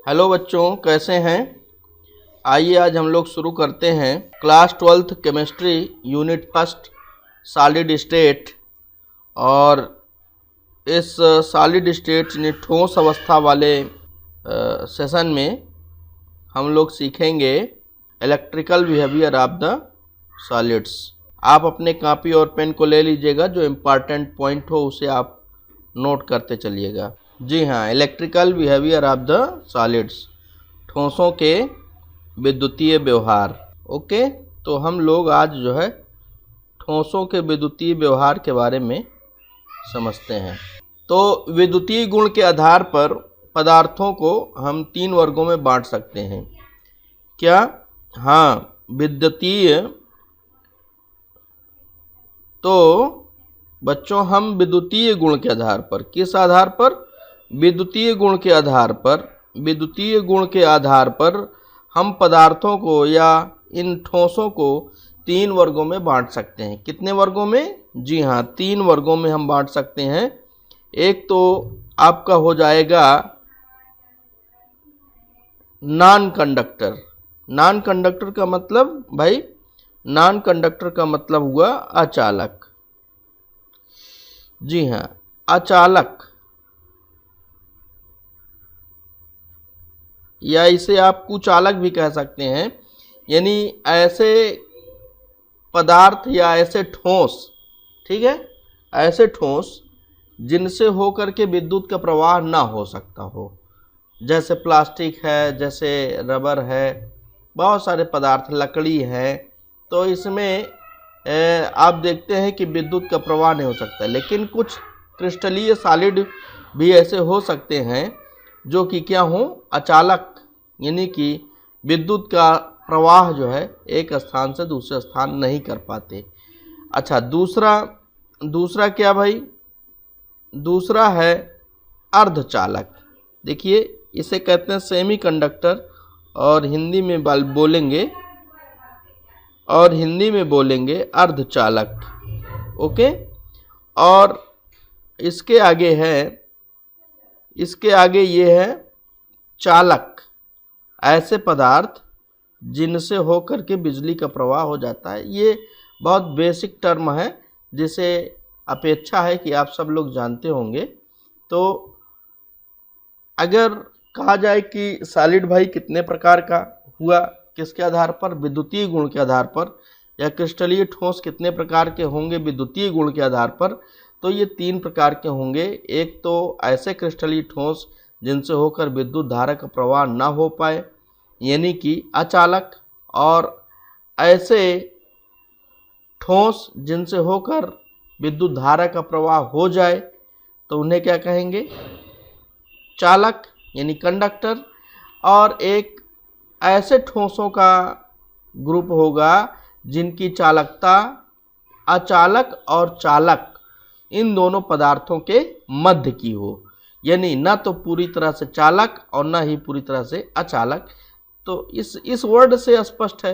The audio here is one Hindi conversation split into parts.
हेलो बच्चों, कैसे हैं। आइए आज हम लोग शुरू करते हैं class 12th chemistry unit first solid state. और इस सॉलिड स्टेट यानी ठोस अवस्था वाले सेशन में हम लोग सीखेंगे electrical behaviour of the solids. आप अपने कॉपी और पेन को ले लीजिएगा, जो इम्पॉर्टेंट पॉइंट हो उसे आप नोट करते चलिएगा। जी हाँ, electrical behaviour of the solids, ठोसों के विद्युतीय व्यवहार। ओके, तो हम लोग आज जो है ठोसों के विद्युतीय व्यवहार के बारे में समझते हैं। तो विद्युतीय गुण के आधार पर पदार्थों को हम 3 वर्गों में बांट सकते हैं। क्या? हाँ, विद्युतीय। तो बच्चों, हम विद्युतीय गुण के आधार पर, किस आधार पर? विद्युतीय गुण के आधार पर, विद्युतीय गुण के आधार पर हम पदार्थों को या इन ठोसों को 3 वर्गों में बांट सकते हैं। कितने वर्गों में? जी हाँ, 3 वर्गों में हम बांट सकते हैं। एक तो आपका हो जाएगा नॉन कंडक्टर। नॉन कंडक्टर का मतलब भाई, नॉन कंडक्टर का मतलब हुआ अचालक। जी हाँ, अचालक, या इसे आप कुचालक भी कह सकते हैं। यानी ऐसे पदार्थ या ऐसे ठोस, ठीक है, ऐसे ठोस जिनसे होकर के विद्युत का प्रवाह ना हो सकता हो, जैसे प्लास्टिक है, जैसे रबर है, बहुत सारे पदार्थ, लकड़ी है। तो इसमें आप देखते हैं कि विद्युत का प्रवाह नहीं हो सकता। लेकिन कुछ क्रिस्टलीय सॉलिड भी ऐसे हो सकते हैं जो कि क्या हो, अचालक, यानी कि विद्युत का प्रवाह जो है एक स्थान से दूसरे स्थान नहीं कर पाते। अच्छा, दूसरा क्या भाई? दूसरा है अर्धचालक। देखिए, इसे कहते हैं सेमी कंडक्टर, और हिंदी में बोलेंगे अर्धचालक। ओके, और इसके आगे ये है चालक। ऐसे पदार्थ जिनसे होकर के बिजली का प्रवाह हो जाता है। ये बहुत बेसिक टर्म है, जिसे अपेक्षा है कि आप सब लोग जानते होंगे। तो अगर कहा जाए कि सॉलिड भाई कितने प्रकार का हुआ, किसके आधार पर? विद्युतीय गुण के आधार पर। या क्रिस्टलीय ठोस कितने प्रकार के होंगे विद्युतीय गुण के आधार पर? तो ये 3 प्रकार के होंगे। एक तो ऐसे क्रिस्टलीय ठोस जिनसे होकर विद्युत धारा का प्रवाह ना हो पाए, यानी कि अचालक। और ऐसे ठोस जिनसे होकर विद्युत धारा का प्रवाह हो जाए, तो उन्हें क्या कहेंगे? चालक, यानी कंडक्टर। और एक ऐसे ठोसों का ग्रुप होगा जिनकी चालकता अचालक और चालक, इन दोनों पदार्थों के मध्य की हो, यानी न तो पूरी तरह से चालक और न ही पूरी तरह से अचालक। तो इस वर्ड से स्पष्ट है,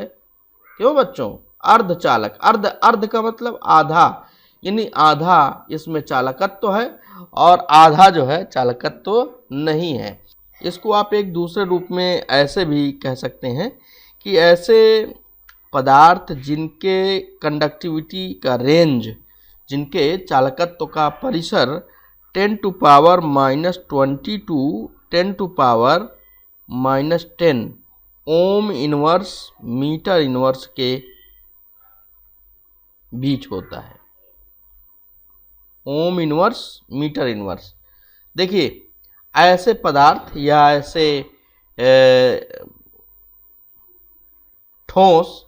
क्यों बच्चों? अर्धचालक, अर्ध का मतलब आधा, यानी आधा इसमें चालकत्व है और आधा जो है चालकत्व नहीं है। इसको आप एक दूसरे रूप में ऐसे भी कह सकते हैं कि ऐसे पदार्थ जिनके कंडक्टिविटी का रेंज, जिनके चालकत्व का परिसर 10⁻⁻20 to 10⁻⁻10 ohm inverse metre inverse के बीच होता है। Ohm inverse metre inverse. देखिए, ऐसे पदार्थ या ऐसे ठोस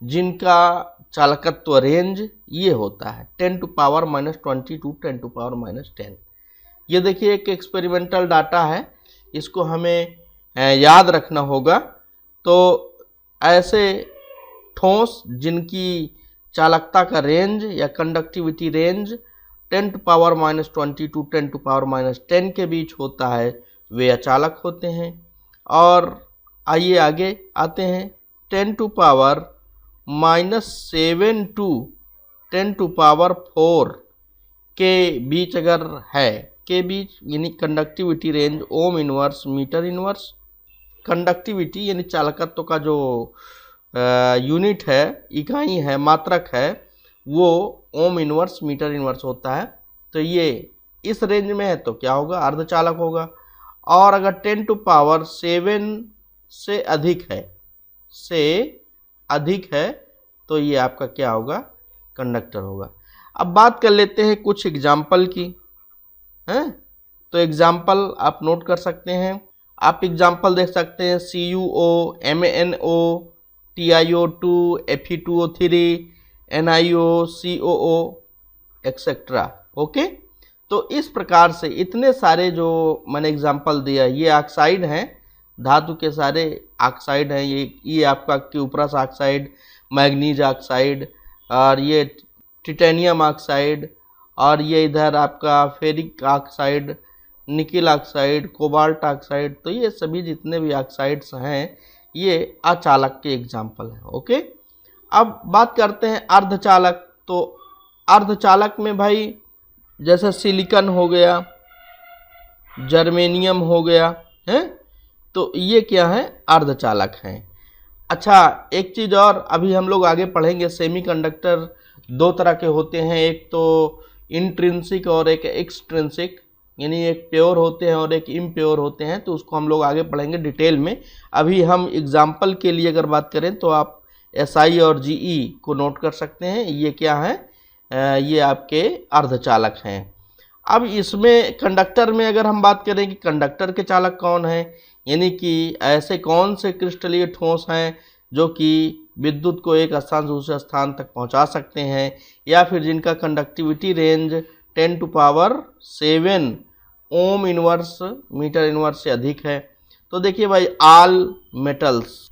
जिनका चालकत्व रेंज ये होता है 10⁻⁻20 टू 10⁻⁻10। ये देखिए एक एक्सपेरिमेंटल डाटा है, इसको हमें याद रखना होगा। तो ऐसे ठोस जिनकी चालकता का रेंज या कंडक्टिविटी रेंज 10⁻⁻20 टू 10⁻⁻10 के बीच होता है, वे अचालक होते हैं। और आइए आगे आते हैं, 10⁻⁻7 टू 10⁻⁴ के बीच अगर है के बीच, यानी conductivity range ohm inverse metre inverse. Conductivity यानी चालकत्व का जो यूनिट है, इकाई है, मात्रक है, वो ओम इनवर्स मीटर इनवर्स होता है। तो ये इस रेंज में है तो क्या होगा, अर्धचालक होगा। और अगर 10⁻7 से अधिक है तो ये आपका क्या होगा, कंडक्टर होगा। अब बात कर लेते हैं कुछ एग्जाम्पल की, हैं? तो एग्जाम्पल आप नोट कर सकते हैं। आप एग्जाम्पल देख सकते हैं CuO, MnO, TiO2, Fe2O3, NiO, COO etcetera. Okay, तो इस प्रकार से इतने सारे जो मैंने एग्जाम्पल दिया, ये ऑक्साइड हैं, धातु के सारे ऑक्साइड हैं। ये आपका क्यूप्रस ऑक्साइड, मैग्नीज ऑक्साइड, और ये टिटेनियम ऑक्साइड, और ये इधर आपका ferric oxide, nickel oxide, cobalt oxide. तो ये सभी जितने भी ऑक्साइड्स हैं ये अचालक के एग्जाम्पल हैं। ओके, अब बात करते हैं अर्धचालक। तो अर्धचालक में भाई जैसे सिलिकॉन हो गया, जर्मेनियम हो गया है, तो ये क्या है, अर्धचालक हैं। अच्छा, एक चीज़ और अभी हम लोग आगे पढ़ेंगे, सेमीकंडक्टर दो तरह के होते हैं, एक तो इंट्रिंसिक और एक एक्सट्रिंसिक, यानी एक प्योर होते हैं और एक इम्प्योर होते हैं। तो उसको हम लोग आगे पढ़ेंगे डिटेल में। अभी हम एग्जाम्पल के लिए अगर बात करें तो आप SI और GE को नोट कर सकते हैं। ये क्या है, ये आपके अर्धचालक हैं। अब इसमें कंडक्टर में अगर हम बात करें कि कंडक्टर के चालक कौन हैं, यानी कि ऐसे कौन से क्रिस्टलीय ठोस हैं जो कि विद्युत को एक स्थान से दूसरे स्थान तक पहुंचा सकते हैं, या फिर जिनका conductivity range 10⁻7 ohm inverse metre inverse से अधिक है। तो देखिए भाई, all metals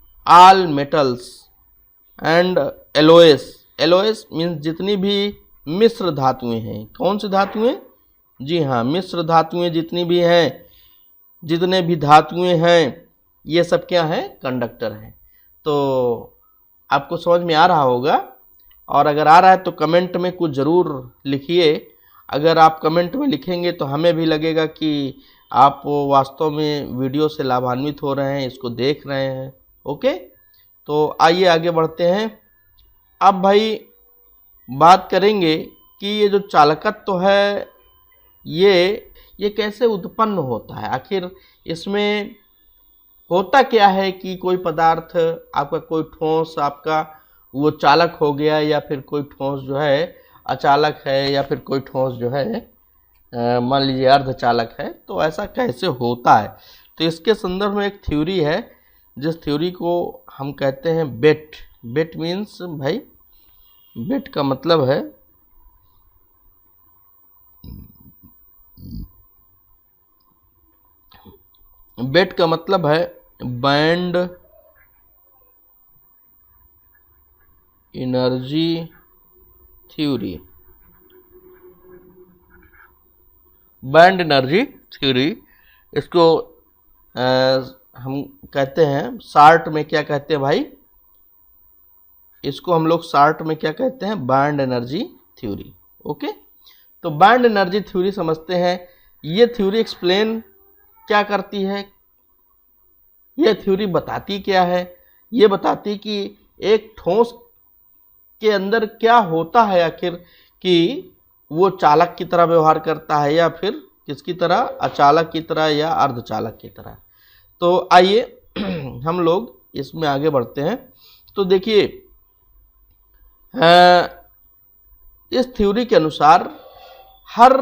and alloys means जितनी भी मिश्र धातुएं हैं। कौन सी धातुएं, जी हाँ, मिश्र धातुएं जितनी भी हैं, जितने भी धातुएं हैं, ये सब क्या हैं, कंडक्टर हैं। तो आपको समझ में आ रहा होगा, और अगर आ रहा है तो कमेंट में कुछ ज़रूर लिखिए। अगर आप कमेंट में लिखेंगे तो हमें भी लगेगा कि आप वास्तव में वीडियो से लाभान्वित हो रहे हैं, इसको देख रहे हैं। ओके, तो आइए आगे बढ़ते हैं। अब भाई बात करेंगे कि ये जो चालकत्व है ये कैसे उत्पन्न होता है, आखिर इसमें होता क्या है कि कोई पदार्थ आपका, कोई ठोस आपका वो चालक हो गया, या फिर कोई ठोस जो है अचालक है, या फिर कोई ठोस जो है मान लीजिए अर्धचालक है। तो ऐसा कैसे होता है, तो इसके संदर्भ में एक थ्योरी है, जिस थ्योरी को हम कहते हैं बेट मीन्स भाई, बेट का मतलब है band energy theory. Band energy theory, इसको हम कहते हैं शार्ट में, क्या कहते हैं भाई, इसको हम लोग शार्ट में क्या कहते हैं, बैंड एनर्जी थ्योरी। ओके, तो बैंड एनर्जी थ्योरी समझते हैं। ये थ्योरी एक्सप्लेन क्या करती है, ये थ्योरी बताती क्या है, ये बताती कि एक ठोस के अंदर क्या होता है आखिर, कि वो चालक की तरह व्यवहार करता है, या फिर किसकी तरह, अचालक की तरह या अर्धचालक की तरह। तो आइए हम लोग इसमें आगे बढ़ते हैं। तो देखिए, इस थ्योरी के अनुसार हर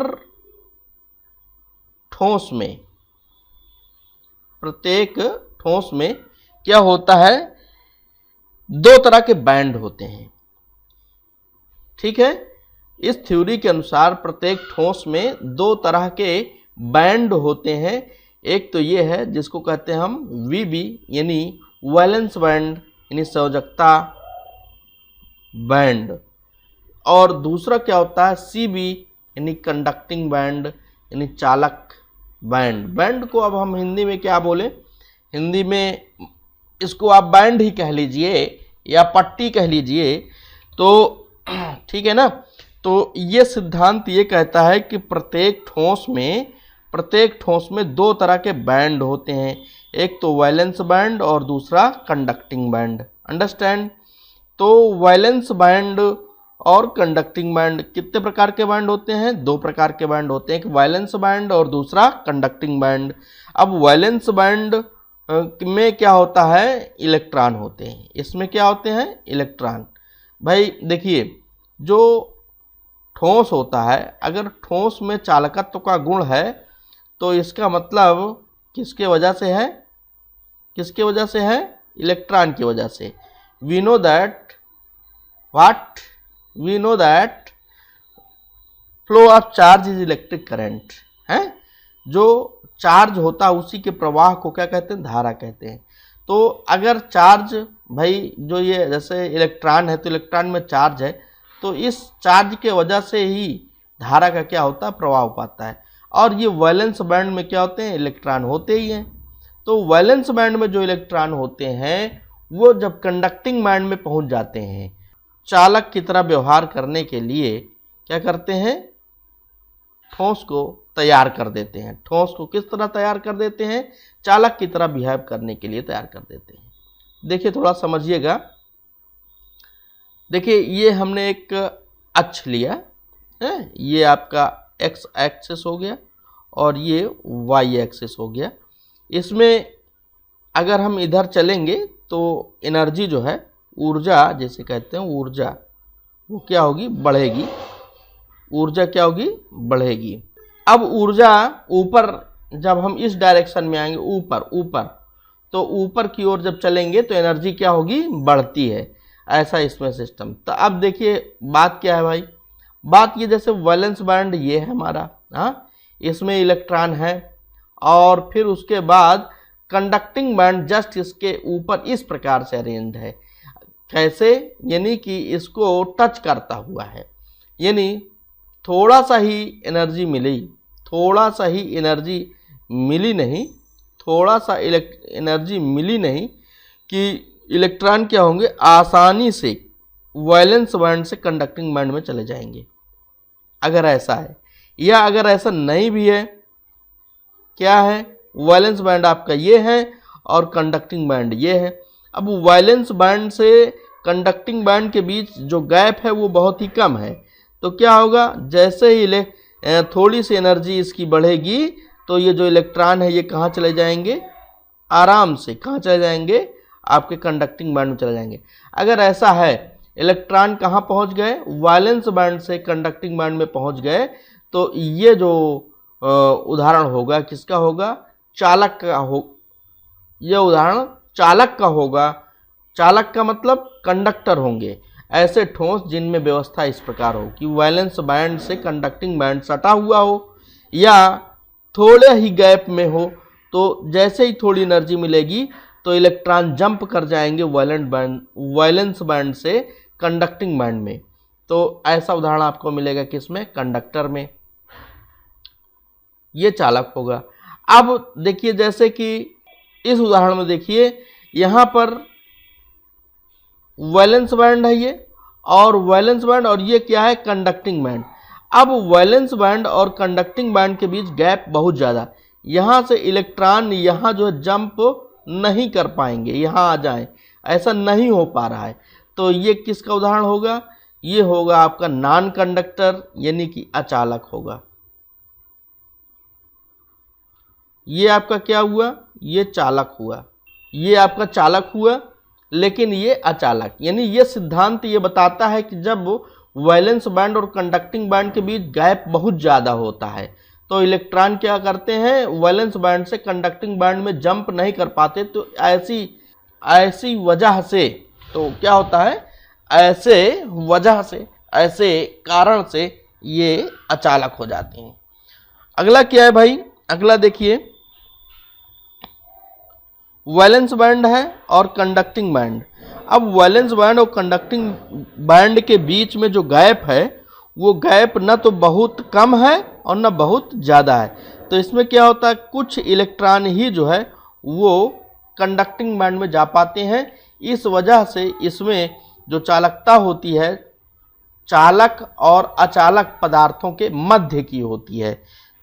ठोस में, प्रत्येक ठोस में क्या होता है, दो तरह के बैंड होते हैं। ठीक है, इस थ्योरी के अनुसार प्रत्येक ठोस में दो तरह के बैंड होते हैं। एक तो ये है जिसको कहते हैं हम VB यानी वैलेंस बैंड यानी संयोजकता बैंड, और दूसरा क्या होता है CB यानी कंडक्टिंग बैंड यानी चालक बैंड। बैंड को अब हम हिंदी में क्या बोले, हिंदी में इसको आप बैंड ही कह लीजिए या पट्टी कह लीजिए, तो ठीक है ना। तो ये सिद्धांत ये कहता है कि प्रत्येक ठोस में प्रत्येक ठोस में दो तरह के बैंड होते हैं, एक तो वैलेंस बैंड और दूसरा कंडक्टिंग बैंड। अंडरस्टैंड? तो वैलेंस बैंड और कंडक्टिंग बैंड कितने प्रकार के बैंड होते हैं? दो प्रकार के बैंड होते हैं, एक वैलेंस बैंड और दूसरा कंडक्टिंग बैंड। अब वैलेंस बैंड में क्या होता है? इलेक्ट्रॉन होते हैं। इसमें क्या होते हैं? इलेक्ट्रॉन। भाई देखिए, जो ठोस होता है, अगर ठोस में चालकत्व का गुण है तो इसका मतलब किसके वजह से है? किसके वजह से है? इलेक्ट्रॉन की वजह से। We know that what? We know that flow of charge is electric current है। जो चार्ज होता है उसी के प्रवाह को क्या कहते हैं? धारा कहते हैं। तो अगर चार्ज, भाई जो ये जैसे इलेक्ट्रॉन है तो इलेक्ट्रॉन में चार्ज है, तो इस चार्ज के वजह से ही धारा का क्या होता है? प्रवाह पाता है। और ये वैलेंस बैंड में क्या होते हैं? इलेक्ट्रॉन होते ही हैं। तो वैलेंस बैंड में जो इलेक्ट्रॉन होते हैं वो जब कंडक्टिंग बैंड में पहुंच जाते हैं, चालक की तरह व्यवहार करने के लिए क्या करते हैं? ठोस को तैयार कर देते हैं। ठोस को किस तरह तैयार कर देते हैं? चालक की तरह बिहेव करने के लिए तैयार कर देते हैं। देखिए थोड़ा समझिएगा। देखिए ये हमने एक अक्ष लिया है, ये आपका एक्स एक्सिस हो गया और ये वाई एक्सिस हो गया। इसमें अगर हम इधर चलेंगे तो एनर्जी जो है, ऊर्जा जिसे कहते हैं ऊर्जा, वो क्या होगी? बढ़ेगी। ऊर्जा क्या होगी? बढ़ेगी। अब ऊर्जा ऊपर, जब हम इस डायरेक्शन में आएंगे ऊपर ऊपर, तो ऊपर की ओर जब चलेंगे तो एनर्जी क्या होगी? बढ़ती है। ऐसा इसमें सिस्टम। तो अब देखिए बात क्या है भाई? बात ये, जैसे वैलेंस बैंड ये है हमारा, हाँ, इसमें इलेक्ट्रॉन है, और फिर उसके बाद कंडक्टिंग बैंड जस्ट इसके ऊपर इस प्रकार से अरेंज्ड है। कैसे? यानी कि इसको टच करता हुआ है, यानी थोड़ा सा ही एनर्जी मिली, थोड़ा सा ही एनर्जी मिली नहीं, थोड़ा सा एनर्जी मिली नहीं कि इलेक्ट्रॉन क्या होंगे? आसानी से वैलेंस बैंड से कंडक्टिंग बैंड में चले जाएंगे, अगर ऐसा है। या अगर ऐसा नहीं भी है, क्या है? वैलेंस बैंड आपका ये है और कंडक्टिंग बैंड ये है। अब वैलेंस बैंड से कंडक्टिंग बैंड के बीच जो गैप है वो बहुत ही कम है, तो क्या होगा? जैसे ही थोड़ी सी एनर्जी इसकी बढ़ेगी तो ये जो इलेक्ट्रॉन है ये कहाँ चले जाएंगे? आराम से कहाँ चले जाएंगे? आपके कंडक्टिंग बैंड में चले जाएंगे। अगर ऐसा है, इलेक्ट्रॉन कहाँ पहुँच गए? वैलेंस बैंड से कंडक्टिंग बैंड में पहुँच गए, तो ये जो उदाहरण होगा किसका होगा? चालक का हो। यह उदाहरण चालक का होगा। चालक का मतलब कंडक्टर होंगे। ऐसे ठोस जिनमें व्यवस्था इस प्रकार हो कि वैलेंस बैंड से कंडक्टिंग बैंड सटा हुआ हो या थोड़े ही गैप में हो, तो जैसे ही थोड़ी एनर्जी मिलेगी तो इलेक्ट्रॉन जंप कर जाएंगे वैलेंस बैंड से कंडक्टिंग बैंड में। तो ऐसा उदाहरण आपको मिलेगा किसमें? कंडक्टर में। ये चालक होगा। अब देखिए, जैसे कि इस उदाहरण में देखिए, यहाँ पर वैलेंस बैंड है ये, और वैलेंस बैंड, और ये क्या है? Conducting band. अब वैलेंस बैंड और कंडक्टिंग बैंड के बीच गैप बहुत ज़्यादा, यहाँ से इलेक्ट्रॉन यहाँ जो है जंप नहीं कर पाएंगे, यहाँ आ जाएं, ऐसा नहीं हो पा रहा है। तो ये किसका उदाहरण होगा? ये होगा आपका नॉन कंडक्टर, यानी कि अचालक होगा। ये आपका क्या हुआ? ये चालक हुआ। ये आपका चालक हुआ, लेकिन ये अचालक। यानी ये सिद्धांत ये बताता है कि जब वैलेंस बैंड और कंडक्टिंग बैंड के बीच गैप बहुत ज़्यादा होता है तो इलेक्ट्रॉन क्या करते हैं? वैलेंस बैंड से कंडक्टिंग बैंड में जंप नहीं कर पाते। तो ऐसी वजह से, तो क्या होता है? ऐसे वजह से, ऐसे कारण से ये अचालक हो जाते हैं। अगला क्या है भाई? अगला देखिए, वैलेंस बैंड है और कंडक्टिंग बैंड। अब वैलेंस बैंड और कंडक्टिंग बैंड के बीच में जो गैप है वो गैप न तो बहुत कम है और न बहुत ज़्यादा है। तो इसमें क्या होता है? कुछ इलेक्ट्रॉन ही जो है वो कंडक्टिंग बैंड में जा पाते हैं। इस वजह से इसमें जो चालकता होती है चालक और अचालक पदार्थों के मध्य की होती है।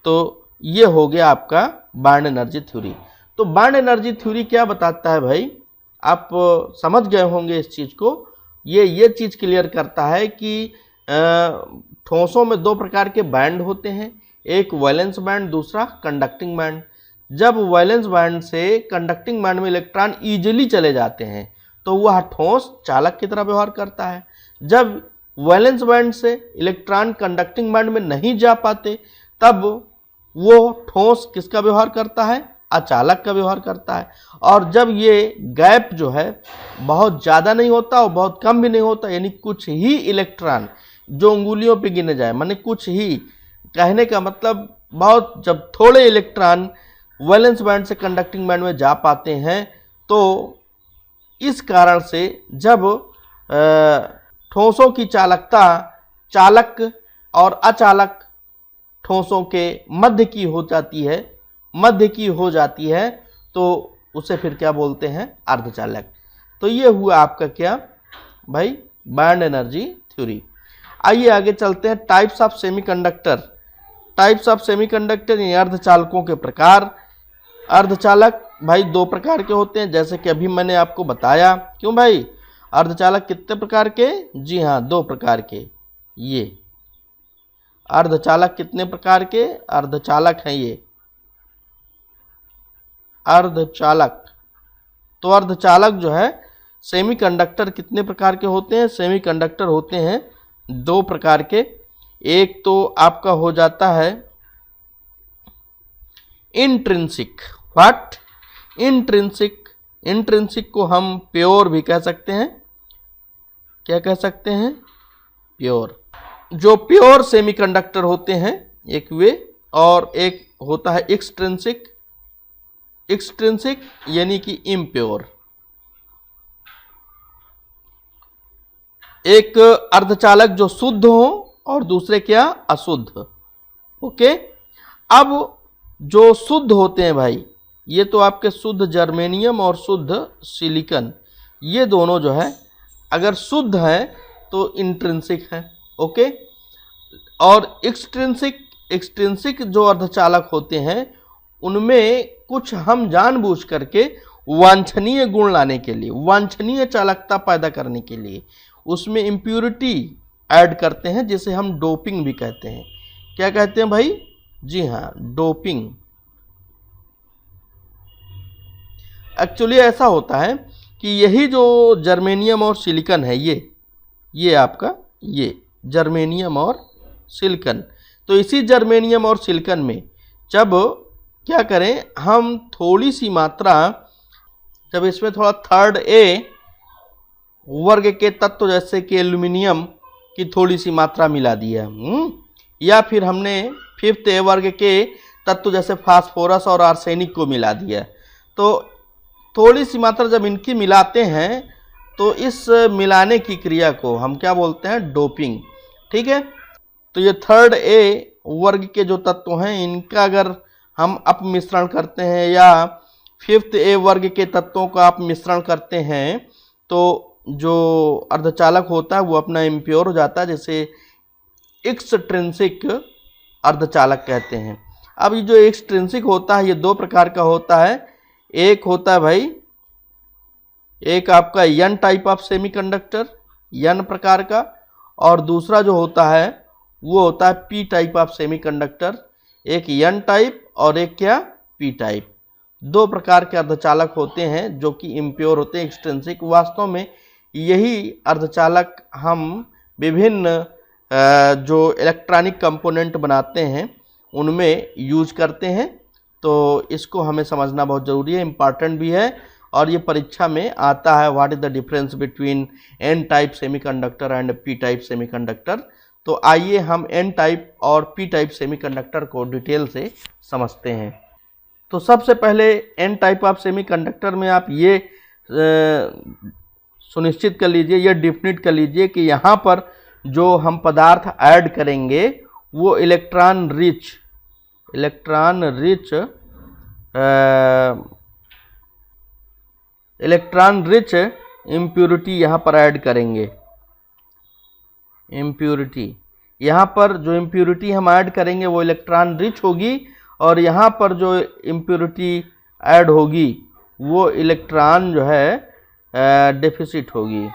तो ये हो गया आपका बार्न एनर्जी थ्योरी। तो बार्न एनर्जी थ्योरी क्या बताता है भाई, आप समझ गए होंगे इस चीज़ को। ये चीज़ क्लियर करता है कि ठोसों में दो प्रकार के बैंड होते हैं, एक वैलेंस बैंड, दूसरा कंडक्टिंग बैंड। जब वैलेंस बैंड से कंडक्टिंग बैंड में इलेक्ट्रॉन इजीली चले जाते हैं तो वह ठोस चालक की तरह व्यवहार करता है। जब वैलेंस बैंड से इलेक्ट्रॉन कंडक्टिंग बैंड में नहीं जा पाते तब वो ठोस किसका व्यवहार करता है, अचालक का व्यवहार करता है। और जब ये गैप जो है बहुत ज़्यादा नहीं होता और बहुत कम भी नहीं होता, यानी कुछ ही इलेक्ट्रॉन जो उंगलियों पे गिने जाए, माने कुछ ही, कहने का मतलब बहुत, जब थोड़े इलेक्ट्रॉन वैलेंस बैंड से कंडक्टिंग बैंड में जा पाते हैं तो इस कारण से जब ठोसों की चालकता चालक और अचालक ठोसों के मध्य की हो जाती है तो उसे फिर क्या बोलते हैं, अर्धचालक। तो ये हुआ आपका क्या भाई, बार्न एनर्जी थ्योरी। आइए आगे चलते हैं, types of semiconductor. Types of semiconductor यानी अर्धचालकों के प्रकार। अर्धचालक भाई दो प्रकार के होते हैं, जैसे कि अभी मैंने आपको बताया। क्यों भाई, अर्धचालक कितने प्रकार के, जी हाँ 2 प्रकार के। ये अर्धचालक कितने प्रकार के, अर्धचालक हैं ये अर्धचालक। तो अर्धचालक जो है सेमीकंडक्टर कितने प्रकार के होते हैं, सेमीकंडक्टर होते हैं 2 प्रकार के। एक तो आपका हो जाता है इंट्रिंसिक। What, intrinsic. इंट्रिंसिक को हम प्योर भी कह सकते हैं। क्या कह सकते हैं, प्योर। जो प्योर सेमीकंडक्टर होते हैं एक वे, और एक होता है एक्सट्रिंसिक। एक्सट्रिंसिक यानी कि इम्प्योर। एक अर्धचालक जो शुद्ध हो और दूसरे क्या, अशुद्ध। ओके, अब जो शुद्ध होते हैं भाई, ये तो आपके शुद्ध जर्मेनियम और शुद्ध सिलिकॉन, ये दोनों जो है अगर शुद्ध है तो इंट्रिंसिक है। ओके, और एक्सट्रिंसिक जो अर्धचालक होते हैं उनमें कुछ हम जानबूझ करके वांछनीय गुण लाने के लिए, वांछनीय चालकता पैदा करने के लिए उसमें इम्प्यूरिटी ऐड करते हैं, जिसे हम डोपिंग भी कहते हैं। क्या कहते हैं भाई, जी हाँ डोपिंग। एक्चुअली ऐसा होता है कि यही जो जर्मेनियम और सिलिकॉन है, ये आपका ये जर्मेनियम और सिलिकॉन, तो इसी जर्मेनियम और सिलिकॉन में जब क्या करें हम थोड़ी सी मात्रा, जब इसमें थोड़ा थर्ड ए वर्ग के तत्व जैसे कि एल्यूमिनियम की थोड़ी सी मात्रा मिला दिया, या फिर हमने फिफ्थ ए वर्ग के तत्व जैसे फास्फोरस और आर्सेनिक को मिला दिया, तो थोड़ी सी मात्रा जब इनकी मिलाते हैं तो इस मिलाने की क्रिया को हम क्या बोलते हैं, डोपिंग। ठीक है, तो ये थर्ड ए वर्ग के जो तत्व हैं इनका अगर हम अपमिश्रण करते हैं या फिफ्थ ए वर्ग के तत्वों का आप मिश्रण करते हैं तो जो अर्धचालक होता है वो अपना इम्प्योर हो जाता है, जैसे एक्सट्रिंसिक अर्धचालक कहते हैं। अब ये जो एक्सट्रिंसिक होता है ये 2 प्रकार का होता है। एक होता है भाई, एक आपका N type of semiconductor, N प्रकार का, और दूसरा जो होता है वो होता है पी टाइप ऑफ सेमीकंडक्टर। एक एन टाइप और एक क्या, पी टाइप। 2 प्रकार के अर्धचालक होते हैं जो कि इम्प्योर होते हैं, एक्सट्रिंसिक। वास्तव में यही अर्धचालक हम विभिन्न जो इलेक्ट्रॉनिक कंपोनेंट बनाते हैं उनमें यूज करते हैं। तो इसको हमें समझना बहुत ज़रूरी है, इम्पॉर्टेंट भी है, और ये परीक्षा में आता है। What is the difference between N type semiconductor and P type semiconductor. तो आइए हम एन टाइप और पी टाइप सेमीकंडक्टर को डिटेल से समझते हैं। तो सबसे पहले एन टाइप ऑफ सेमीकंडक्टर में आप ये सुनिश्चित कर लीजिए, ये डिफिनिट कर लीजिए कि यहाँ पर जो हम पदार्थ ऐड करेंगे वो इलेक्ट्रॉन रिच इम्प्यूरिटी यहाँ पर ऐड करेंगे। इम्प्यूरिटी यहाँ पर जो इम्प्यूरिटी हम ऐड करेंगे वो इलेक्ट्रॉन रिच होगी, और यहाँ पर जो इम्प्योरिटी ऐड होगी वो इलेक्ट्रॉन जो है डेफिसिट होगी।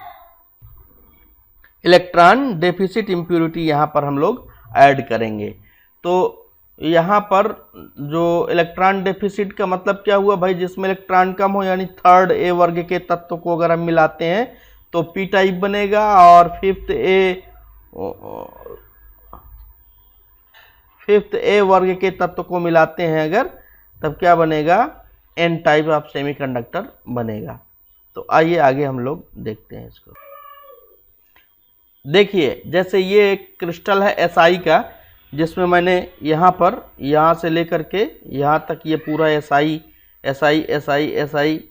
इलेक्ट्रॉन डेफिसिट इम्प्योरिटी यहाँ पर हम लोग ऐड करेंगे। तो यहाँ पर जो इलेक्ट्रॉन डेफिसिट का मतलब क्या हुआ भाई, जिसमें इलेक्ट्रॉन कम हो, यानी थर्ड ए वर्ग के तत्व को अगर हम मिलाते हैं तो पी टाइप बनेगा, और फिफ्थ ए वर्ग के तत्व को मिलाते हैं अगर, तब क्या बनेगा, एन टाइप ऑफ सेमीकंडक्टर बनेगा। तो आइए आगे हम लोग देखते हैं इसको। देखिए जैसे ये एक क्रिस्टल है SI का, जिसमें मैंने यहाँ से लेकर के यहाँ तक ये पूरा SI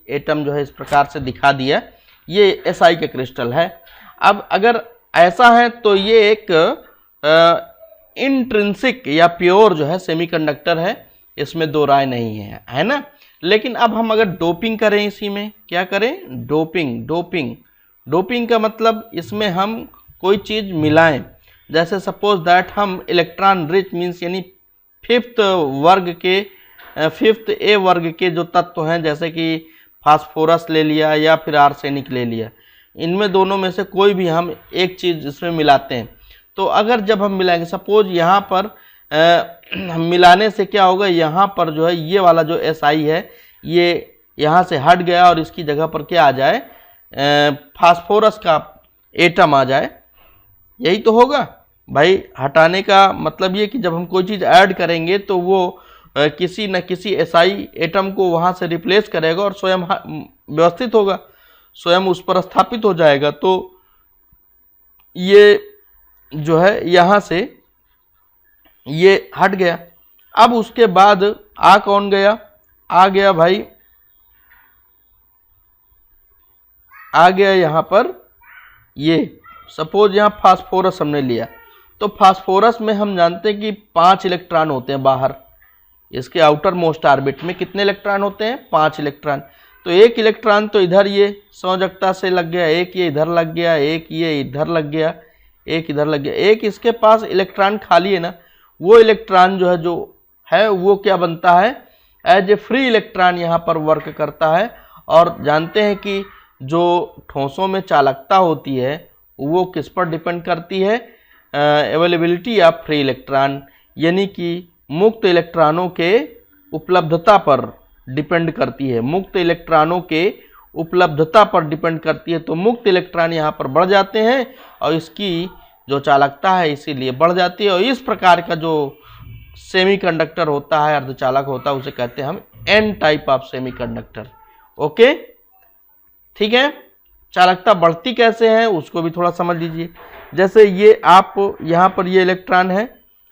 एटम जो है इस प्रकार से दिखा दिया। ये SI का क्रिस्टल है। अब अगर ऐसा है तो ये एक इंट्रिंसिक या प्योर जो है सेमीकंडक्टर है, इसमें दो राय नहीं है ना। लेकिन अब हम अगर डोपिंग करें, इसी में क्या करें, डोपिंग का मतलब इसमें हम कोई चीज़ मिलाएं। जैसे सपोज दैट हम इलेक्ट्रॉन रिच मीन्स यानी फिफ्थ ए वर्ग के जो तत्व हैं, जैसे कि फास्फोरस ले लिया या फिर आर्सेनिक ले लिया, इनमें दोनों में से कोई भी हम एक चीज़ इसमें मिलाते हैं। तो अगर जब हम मिलाएंगे, सपोज यहाँ पर मिलाने से क्या होगा, यहाँ पर जो है ये वाला जो SI है ये यहाँ से हट गया और इसकी जगह पर क्या आ जाए, फास्फोरस का एटम आ जाए। यही तो होगा भाई। हटाने का मतलब ये कि जब हम कोई चीज़ ऐड करेंगे तो वो किसी न किसी SI एटम को वहाँ से रिप्लेस करेगा और स्वयं व्यवस्थित होगा, स्वयं उस पर स्थापित हो जाएगा। तो ये जो है यहाँ से ये हट गया। अब उसके बाद कौन गया, आ गया भाई, आ गया यहाँ पर ये सपोज यहाँ फास्फोरस हमने लिया, तो फास्फोरस में हम जानते हैं कि 5 इलेक्ट्रॉन होते हैं बाहर। इसके आउटर मोस्ट ऑर्बिट में कितने इलेक्ट्रॉन होते हैं, 5 इलेक्ट्रॉन। तो एक इलेक्ट्रॉन तो इधर ये संयोजकता से लग गया, एक ये इधर लग गया, एक ये इधर लग गया, एक इधर लग गया, एक इसके पास इलेक्ट्रॉन खाली है ना, वो इलेक्ट्रॉन जो है वो क्या बनता है, एज ए फ्री इलेक्ट्रॉन यहाँ पर वर्क करता है। और जानते हैं कि जो ठोसों में चालकता होती है वो किस पर डिपेंड करती है, अवेलेबिलिटी ऑफ फ्री इलेक्ट्रॉन, यानी कि मुक्त इलेक्ट्रॉनों के उपलब्धता पर डिपेंड करती है, मुक्त इलेक्ट्रॉनों के उपलब्धता पर डिपेंड करती है। तो मुक्त इलेक्ट्रॉन यहाँ पर बढ़ जाते हैं और इसकी जो चालकता है इसीलिए बढ़ जाती है। और इस प्रकार का जो सेमीकंडक्टर होता है, अर्धचालक होता है, उसे कहते हैं हम N type of semiconductor. Okay, ठीक है। चालकता बढ़ती कैसे है उसको भी थोड़ा समझ लीजिए। जैसे ये आप यहाँ पर ये इलेक्ट्रॉन है,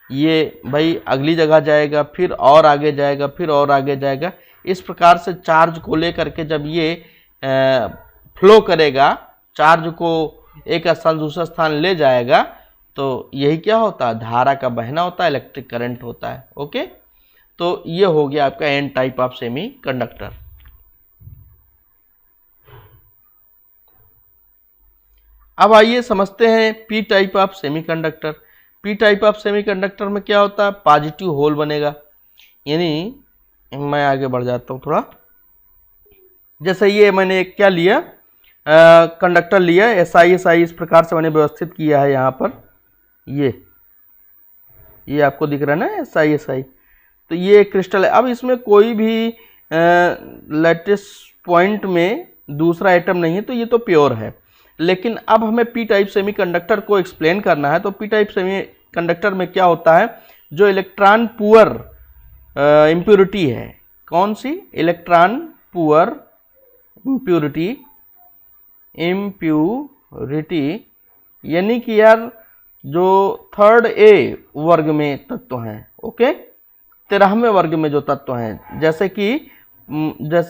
ये भाई अगली जगह जाएगा, फिर और आगे जाएगा, फिर और आगे जाएगा। इस प्रकार से चार्ज को लेकर के जब ये फ्लो करेगा, चार्ज को एक स्थान दूसरा स्थान ले जाएगा, तो यही क्या होता है, धारा का बहना होता है, इलेक्ट्रिक करंट होता है। ओके, तो ये हो गया आपका N type of semiconductor. अब आइए समझते हैं P type of semiconductor. P type of semiconductor में क्या होता है, पॉजिटिव होल बनेगा। यानी मैं आगे बढ़ जाता हूँ थोड़ा। जैसे ये मैंने एक क्या लिया, कंडक्टर लिया, SI इस प्रकार से मैंने व्यवस्थित किया है। यहाँ पर ये आपको दिख रहा है ना, SI। तो ये क्रिस्टल है। अब इसमें कोई भी लैटिस पॉइंट में दूसरा एटम नहीं है, तो ये तो प्योर है। लेकिन अब हमें पी टाइप सेमीकंडक्टर को एक्सप्लेन करना है। तो पी टाइप सेमीकंडक्टर में क्या होता है, जो इलेक्ट्रॉन पुअर इम्प्योरिटी है, कौन सी, इलेक्ट्रॉन पुअर इम्प्योरिटी, यानी कि यार जो थर्ड ए वर्ग में तत्व हैं, ओके, 13वें वर्ग में जो तत्व हैं, जैसे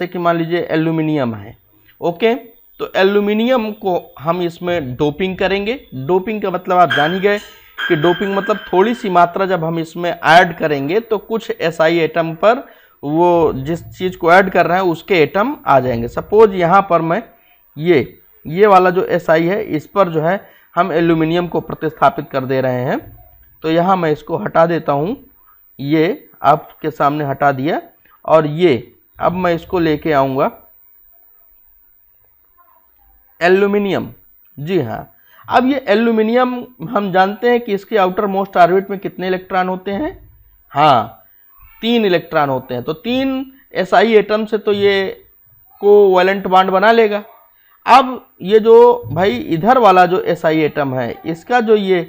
कि मान लीजिए एल्यूमिनियम है। ओके, तो एल्यूमिनियम को हम इसमें डोपिंग करेंगे। डोपिंग का मतलब आप जान ही गए कि डोपिंग मतलब थोड़ी सी मात्रा जब हम इसमें ऐड करेंगे तो कुछ SI एटम पर वो जिस चीज़ को ऐड कर रहे हैं उसके एटम आ जाएंगे। सपोज यहाँ पर मैं ये वाला जो SI है, इस पर जो है हम एल्यूमिनियम को प्रतिस्थापित कर दे रहे हैं। तो यहाँ मैं इसको हटा देता हूँ, ये आपके सामने हटा दिया। और ये अब मैं इसको लेके आऊँगा एल्यूमिनियम। जी हाँ, अब ये एल्यूमिनियम हम जानते हैं कि इसके आउटर मोस्ट ऑर्बिट में कितने इलेक्ट्रॉन होते हैं? हाँ, 3 इलेक्ट्रॉन होते हैं। तो 3 SI एटम से तो ये कोवैलेंट बॉन्ड बना लेगा। अब ये जो भाई इधर वाला जो SI एटम है, इसका जो ये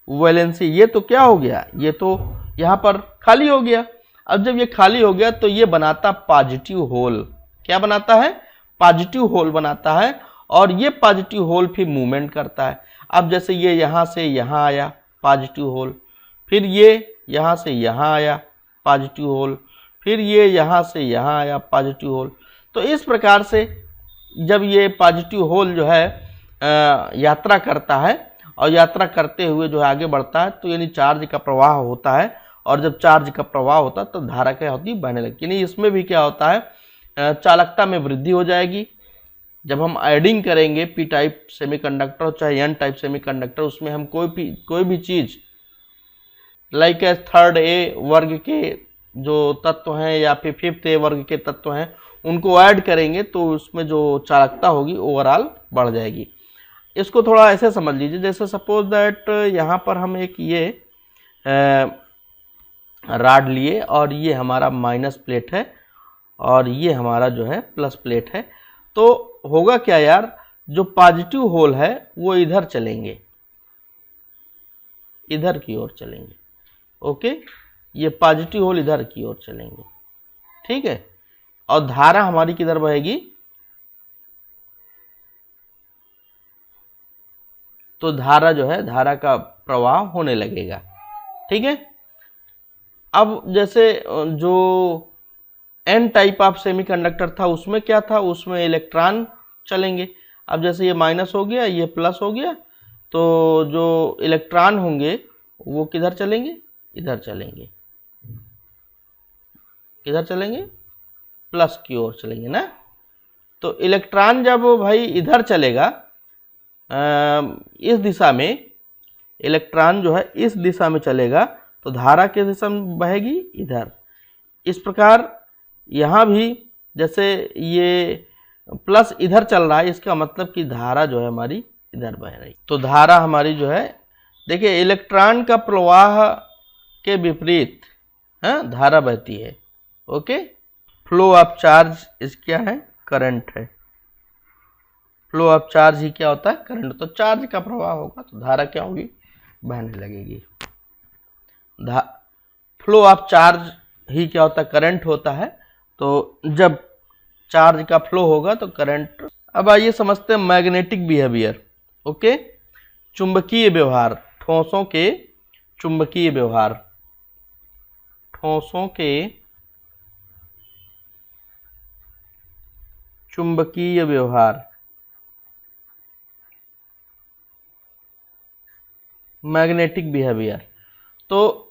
वैलेंसी, ये तो क्या हो गया, ये तो यहाँ पर खाली हो गया। अब जब ये खाली हो गया तो ये बनाता पॉजिटिव होल। क्या बनाता है? पॉजिटिव होल बनाता है। और ये पॉजिटिव होल फिर मूवमेंट करता है। अब जैसे ये यहाँ से यहाँ आया पॉजिटिव होल, फिर ये यहाँ से यहाँ आया पॉजिटिव होल, फिर ये यहाँ से यहाँ आया पॉजिटिव होल। तो इस प्रकार से जब ये पॉजिटिव होल जो है यात्रा करता है और यात्रा करते हुए जो है आगे बढ़ता है, तो यानी चार्ज का प्रवाह होता है। और जब चार्ज का प्रवाह होता है तो धारा क्या होती है? बहने लगती है। यानी इसमें भी क्या होता है? चालकता में वृद्धि हो जाएगी। जब हम एडिंग करेंगे पी टाइप सेमीकंडक्टर चाहे एन टाइप सेमीकंडक्टर, उसमें हम कोई भी चीज़ लाइक थर्ड ए वर्ग के जो तत्व हैं या फिर फिफ्थ ए वर्ग के तत्व हैं, उनको ऐड करेंगे तो उसमें जो चालकता होगी ओवरऑल बढ़ जाएगी। इसको थोड़ा ऐसे समझ लीजिए, जैसे सपोज दैट यहाँ पर हम एक ये रॉड लिए और ये हमारा माइनस प्लेट है और ये हमारा जो है प्लस प्लेट है। तो होगा क्या यार, जो पॉजिटिव होल है वो इधर चलेंगे, इधर की ओर चलेंगे। ओके, ये पॉजिटिव होल इधर की ओर चलेंगे, ठीक है। और धारा हमारी किधर बहेगी? तो धारा जो है, धारा का प्रवाह होने लगेगा, ठीक है। अब जैसे जो एन टाइप ऑफ सेमीकंडक्टर था उसमें क्या था? उसमें इलेक्ट्रॉन चलेंगे। अब जैसे ये माइनस हो गया, ये प्लस हो गया, तो जो इलेक्ट्रॉन होंगे वो किधर चलेंगे? इधर चलेंगे। किधर चलेंगे? प्लस की ओर चलेंगे ना। तो इलेक्ट्रॉन जब भाई इधर चलेगा, इस दिशा में इलेक्ट्रॉन जो है इस दिशा में चलेगा, तो धारा किस दिशा में बहेगी? इधर। इस प्रकार यहाँ भी जैसे ये प्लस इधर चल रहा है, इसका मतलब कि धारा जो है हमारी इधर बह रही। तो धारा हमारी जो है, देखिए इलेक्ट्रॉन का प्रवाह के विपरीत धारा बहती है। ओके, फ्लो ऑफ चार्ज इस क्या है? करंट है। फ्लो ऑफ चार्ज ही क्या होता है? करंट। तो चार्ज का प्रवाह होगा तो धारा क्या होगी? बहने लगेगी। फ्लो ऑफ चार्ज ही क्या होता है? करंट होता है। तो जब चार्ज का फ्लो होगा तो करंट। अब आइए समझते हैं मैग्नेटिक बिहेवियर। ओके, चुंबकीय व्यवहार, ठोसों के चुंबकीय व्यवहार, ठोसों के चुंबकीय व्यवहार, मैग्नेटिक बिहेवियर। तो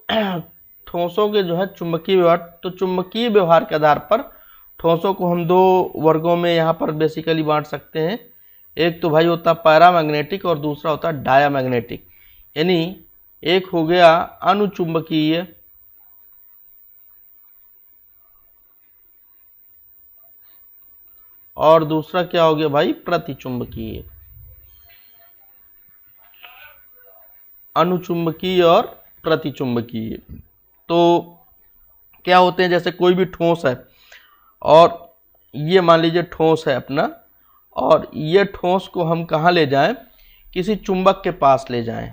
ठोसों के जो है चुंबकीय व्यवहार, तो चुंबकीय व्यवहार के आधार पर ठोसों को हम 2 वर्गों में यहाँ पर बेसिकली बांट सकते हैं। एक तो भाई होता है पैरामैग्नेटिक और दूसरा होता है डायामैग्नेटिक। यानी एक हो गया अनुचुंबकीय और दूसरा क्या हो गया भाई? प्रतिचुंबकीय। अनुचुंबकीय और प्रतिचुंबकीय। तो क्या होते हैं, जैसे कोई भी ठोस है और ये मान लीजिए ठोस है अपना, और ये ठोस को हम कहाँ ले जाएं? किसी चुंबक के पास ले जाएं।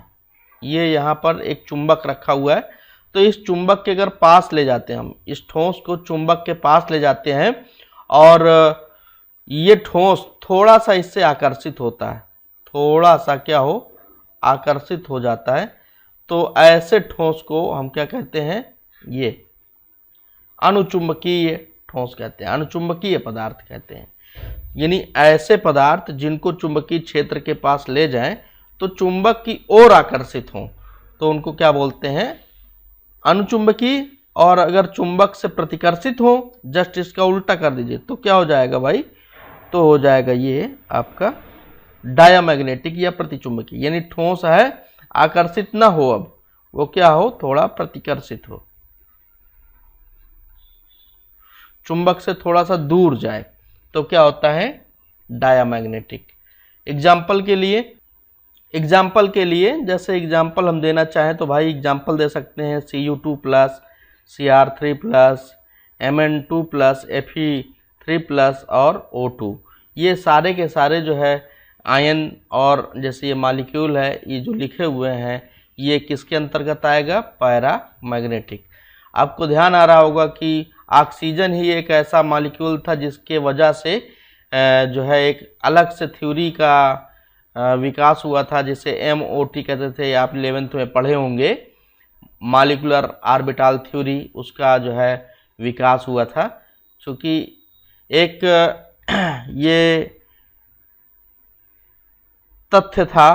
ये यहाँ पर एक चुंबक रखा हुआ है, तो इस चुंबक के अगर पास ले जाते हैं, हम इस ठोस को चुंबक के पास ले जाते हैं और ये ठोस थोड़ा सा इससे आकर्षित होता है, थोड़ा सा क्या हो? आकर्षित हो जाता है। तो ऐसे ठोस को हम क्या कहते हैं? ये अनुचुंबकीय ठोस कहते हैं, अनुचुंबकीय पदार्थ कहते हैं। यानी ऐसे पदार्थ जिनको चुंबकीय क्षेत्र के पास ले जाएं तो चुंबक की ओर आकर्षित हों, तो उनको क्या बोलते हैं? अनुचुंबकीय। और अगर चुंबक से प्रतिकर्षित हो, जस्ट इसका उल्टा कर दीजिए तो क्या हो जाएगा भाई? तो हो जाएगा ये आपका डायामैग्नेटिक या प्रतिचुंबकीय। यानी ठोस है, आकर्षित ना हो, अब वो क्या हो? थोड़ा प्रतिकर्षित हो। चुंबक से थोड़ा सा दूर जाए तो क्या होता है, डायामैग्नेटिक। एग्जाम्पल के लिए जैसे एग्जाम्पल हम देना चाहें तो भाई एग्जाम्पल दे सकते हैं Cu2+, Cr3+, Mn2+, Fe3+ और O2। ये सारे के सारे जो है आयन और जैसे ये मॉलिक्यूल है, ये जो लिखे हुए हैं ये किसके अंतर्गत आएगा, पैरामैग्नेटिक। आपको ध्यान आ रहा होगा कि ऑक्सीजन ही एक ऐसा मॉलिक्यूल था जिसके वजह से जो है एक अलग से थ्योरी का विकास हुआ था जिसे MOT कहते थे, आप 11th में पढ़े होंगे, मॉलिक्यूलर ऑर्बिटल थ्योरी, उसका जो है विकास हुआ था। क्योंकि एक ये तथ्य था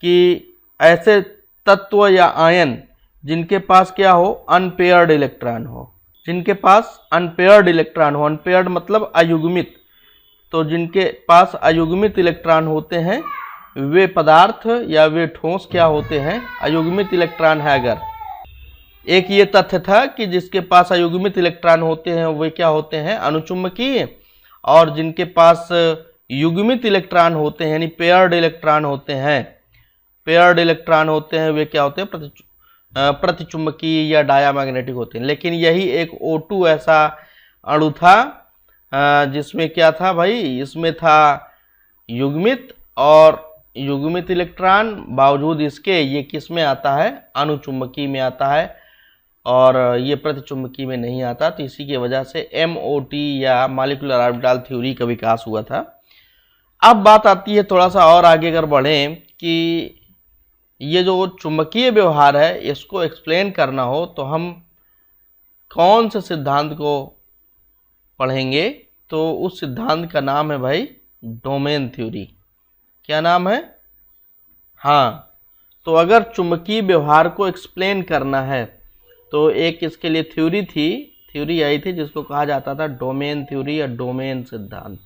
कि ऐसे तत्व या आयन जिनके पास क्या हो, अनपेयर्ड इलेक्ट्रॉन हो, जिनके पास अनपेयर्ड इलेक्ट्रॉन हो, अनपेयर्ड मतलब अयुग्मित, तो जिनके पास अयुग्मित इलेक्ट्रॉन होते हैं वे पदार्थ या वे ठोस क्या होते हैं, अयुग्मित इलेक्ट्रॉन है। अगर एक ये तथ्य था कि जिसके पास अयुग्मित इलेक्ट्रॉन होते हैं वे क्या होते हैं, अणुचुंबकीय, और जिनके पास युग्मित इलेक्ट्रॉन होते हैं यानी पेयर्ड इलेक्ट्रॉन होते हैं, वे क्या होते हैं, प्रतिचुंबकीय या डायामैग्नेटिक होते हैं। लेकिन यही एक O2 ऐसा अणु था जिसमें क्या था भाई, इसमें था युग्मित और युग्मित इलेक्ट्रॉन, बावजूद इसके ये किस में आता है, अणुचुंबकीय में आता है और ये प्रतिचुंबकीय में नहीं आता। तो इसी की वजह से MOT या मॉलिक्यूलर ऑर्बिटल थ्योरी का विकास हुआ था। अब बात आती है थोड़ा सा और आगे अगर बढ़ें कि ये जो चुंबकीय व्यवहार है इसको एक्सप्लेन करना हो तो हम कौन से सिद्धांत को पढ़ेंगे, तो उस सिद्धांत का नाम है भाई डोमेन थ्योरी। क्या नाम है, हाँ, तो अगर चुंबकीय व्यवहार को एक्सप्लेन करना है तो एक इसके लिए थ्योरी आई थी जिसको कहा जाता था डोमेन थ्योरी या डोमेन सिद्धांत।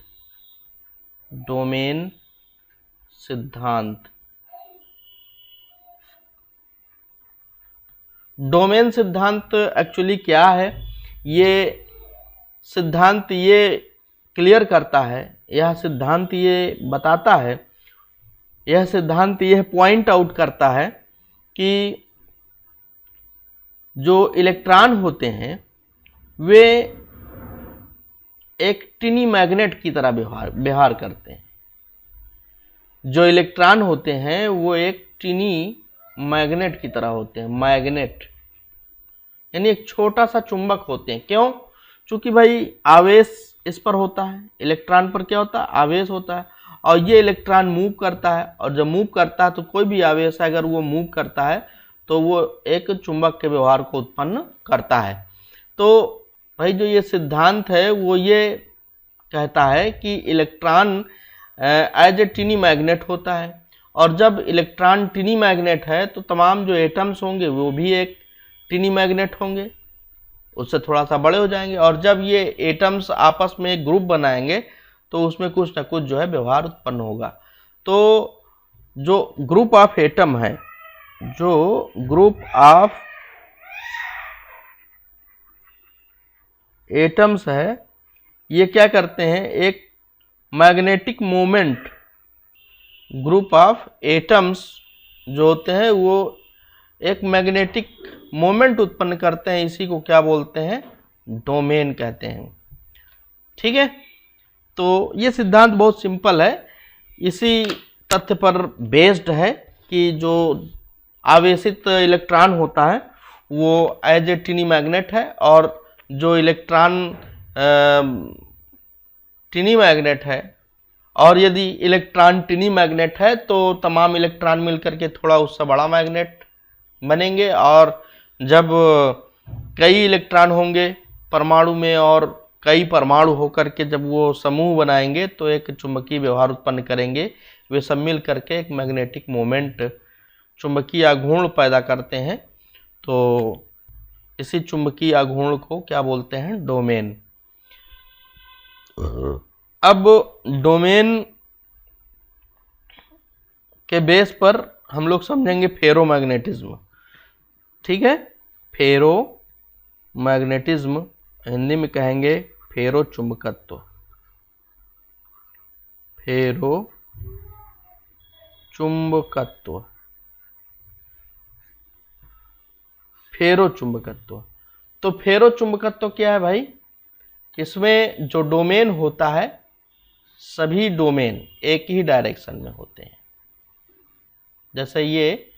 डोमेन सिद्धांत एक्चुअली क्या है, ये सिद्धांत ये क्लियर करता है, यह सिद्धांत ये बताता है, यह सिद्धांत यह पॉइंट आउट करता है कि जो इलेक्ट्रॉन होते हैं वे एक टिनी मैग्नेट की तरह व्यवहार करते हैं। जो इलेक्ट्रॉन होते हैं वो एक टिनी मैग्नेट की तरह होते हैं, मैग्नेट यानी एक छोटा सा चुंबक होते हैं। क्यों, चूंकि भाई आवेश इस पर होता है, इलेक्ट्रॉन पर क्या होता है, आवेश होता है, और ये इलेक्ट्रॉन मूव करता है, और जब मूव करता है तो कोई भी आवेश है अगर वो मूव करता है तो वो एक चुंबक के व्यवहार को उत्पन्न करता है। तो भाई जो ये सिद्धांत है वो ये कहता है कि electron as a tiny magnet होता है, और जब इलेक्ट्रॉन टिनी मैग्नेट है तो तमाम जो एटम्स होंगे वो भी एक टिनी मैग्नेट होंगे, उससे थोड़ा सा बड़े हो जाएंगे, और जब ये एटम्स आपस में एक ग्रुप बनाएंगे तो उसमें कुछ ना कुछ जो है व्यवहार उत्पन्न होगा। तो जो ग्रुप ऑफ एटम है, जो ग्रुप ऑफ एटम्स है, ये क्या करते हैं, एक magnetic moment, group of atoms जो होते हैं वो एक मैग्नेटिक मोमेंट उत्पन्न करते हैं। इसी को क्या बोलते हैं, डोमेन कहते हैं। ठीक है, तो ये सिद्धांत बहुत सिंपल है, इसी तथ्य पर बेस्ड है कि जो आवेशित इलेक्ट्रॉन होता है वो एज ए टिनी मैग्नेट है, और जो इलेक्ट्रॉन टिनी मैग्नेट है, और यदि इलेक्ट्रॉन टिनी मैग्नेट है तो तमाम इलेक्ट्रॉन मिलकर के थोड़ा उससे बड़ा मैग्नेट बनेंगे, और जब कई इलेक्ट्रॉन होंगे परमाणु में और कई परमाणु होकर के जब वो समूह बनाएंगे तो एक चुंबकीय व्यवहार उत्पन्न करेंगे, वे सब मिल करके एक मैग्नेटिक मोमेंट, चुंबकीय आघूर्ण पैदा करते हैं। तो इसी चुंबकीय आघूर्ण को क्या बोलते हैं, डोमेन। अब डोमेन के बेस पर हम लोग समझेंगे फेरोमैग्नेटिज्म। ठीक है, फेरोमैग्नेटिज्म, हिंदी में कहेंगे फेरोचुंबकत्व, फेरोचुंबकत्व, फेरोचुंबकत्व। तो फेरोचुंबकत्व क्या है भाई? इसमें जो डोमेन होता है, सभी डोमेन एक ही डायरेक्शन में होते हैं। जैसे ये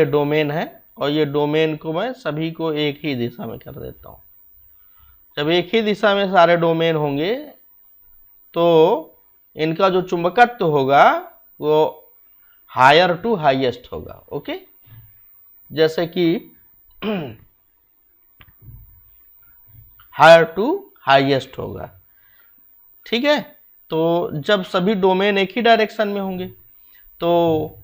डोमेन है और ये डोमेन को मैं सभी को एक ही दिशा में कर देता हूँ। जब एक ही दिशा में सारे डोमेन होंगे तो इनका जो चुंबकत्व होगा वो हायर टू हाईएस्ट होगा। ओके, जैसे कि हायर टू हाईएस्ट होगा। ठीक है, तो जब सभी डोमेन एक ही डायरेक्शन में होंगे तो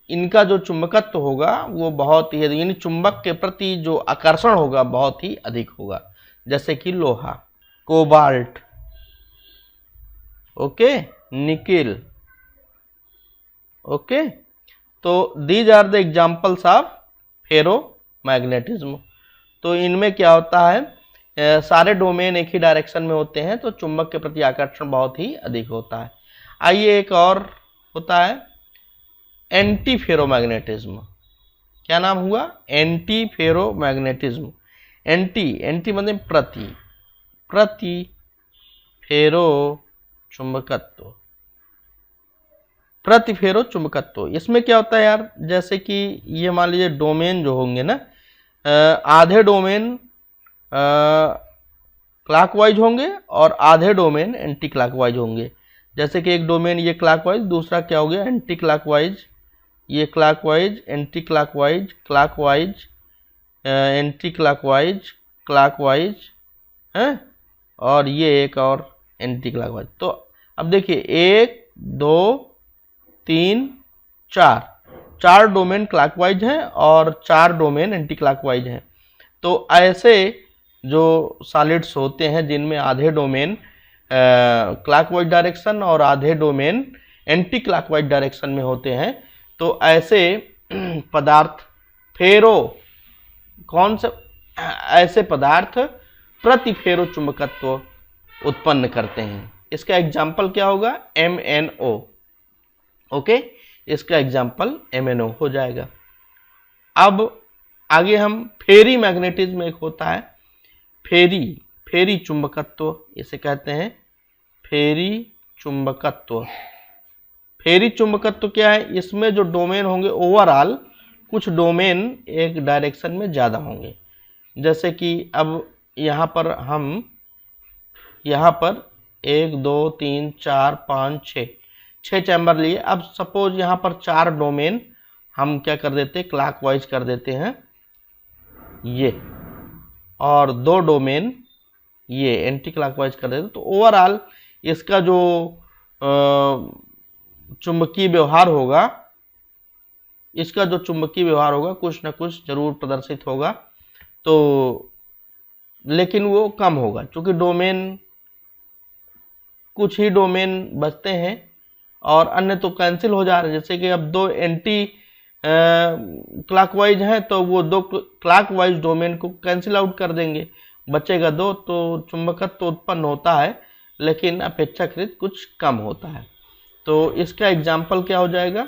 इनका जो चुंबकत्व होगा वो बहुत ही, यानी चुंबक के प्रति जो आकर्षण होगा बहुत ही अधिक होगा। जैसे कि लोहा, कोबाल्ट, ओके, निकिल। ओके, तो these are the examples of ferromagnetism. तो इनमें क्या होता है, सारे डोमेन एक ही डायरेक्शन में होते हैं तो चुंबक के प्रति आकर्षण बहुत ही अधिक होता है। आइए एक और होता है एंटी फेरोमैग्नेटिज्म। क्या नाम हुआ? Anti ferromagnetism. एंटी मतलब प्रति फेरोचुंबकत्व, प्रति फेरोचुंबकत्व। इसमें क्या होता है यार, जैसे कि ये मान लीजिए डोमेन जो होंगे ना, आधे डोमेन क्लॉकवाइज होंगे और आधे डोमेन एंटी क्लॉकवाइज होंगे। जैसे कि एक डोमेन ये क्लॉकवाइज, दूसरा क्या हो गया एंटी क्लॉकवाइज। ये clockwise, anti clockwise, clockwise, anti clockwise, clockwise है, और ये एक और एंटी क्लॉकवाइज। तो अब देखिए 1 2 3 4 डोमेन क्लॉकवाइज हैं और 4 डोमेन एंटी क्लॉकवाइज हैं। तो ऐसे जो सॉलिड्स होते हैं जिनमें आधे डोमेन क्लॉकवाइज डायरेक्शन और आधे डोमेन एंटी क्लॉकवाइज डायरेक्शन में होते हैं, तो ऐसे पदार्थ ऐसे पदार्थ प्रति फेरोचुंबकत्व उत्पन्न करते हैं। इसका एग्जाम्पल क्या होगा? MnO। ओके, इसका एग्जाम्पल MnO हो जाएगा। अब आगे हम फेरी मैग्नेटिज्म एक होता है, फेरी चुंबकत्व इसे कहते हैं, फेरी चुंबकत्व। फेरी चुंबकत्व क्या है? इसमें जो डोमेन होंगे ओवरऑल कुछ डोमेन एक डायरेक्शन में ज़्यादा होंगे। जैसे कि अब यहाँ पर 1 2 3 4 5 6 चैम्बर लिए। अब सपोज यहाँ पर 4 डोमेन हम क्या कर देते हैं, क्लॉकवाइज कर देते हैं ये, और 2 डोमेन ये एंटी क्लॉकवाइज कर देते हैं। तो ओवरऑल इसका जो चुंबकीय व्यवहार होगा कुछ ना कुछ जरूर प्रदर्शित होगा, तो लेकिन वो कम होगा क्योंकि कुछ ही डोमेन बचते हैं और अन्य तो कैंसिल हो जा रहे हैं। जैसे कि अब 2 एंटी क्लॉकवाइज हैं तो वो 2 क्लॉकवाइज डोमेन को कैंसिल आउट कर देंगे, बचेगा 2, तो चुंबकत्व तो उत्पन्न होता है लेकिन अपेक्षाकृत कुछ कम होता है। तो इसका एग्जाम्पल क्या हो जाएगा?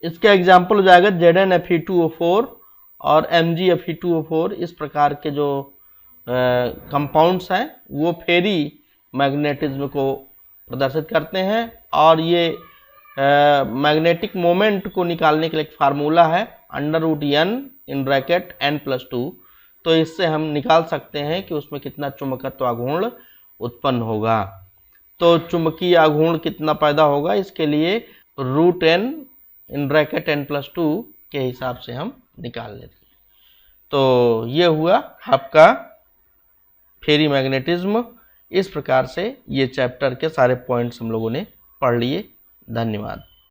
इसका एग्जाम्पल हो जाएगा ZnFe2O4 और MgFe2O4। इस प्रकार के जो कंपाउंड्स हैं वो फेरी मैग्नेटिज्म को प्रदर्शित करते हैं। और ये मैग्नेटिक मोमेंट को निकालने के लिए एक फार्मूला है √n(n+2). तो इससे हम निकाल सकते हैं कि उसमें कितना चुंबकत्व आघूर्ण उत्पन्न होगा। तो चुंबकीय आघूर्ण कितना पैदा होगा, इसके लिए √n(n+2) के हिसाब से हम निकाल लेते हैं। तो ये हुआ आपका फेरी मैग्नेटिज्म। इस प्रकार से ये चैप्टर के सारे पॉइंट्स हम लोगों ने पढ़ लिए। धन्यवाद।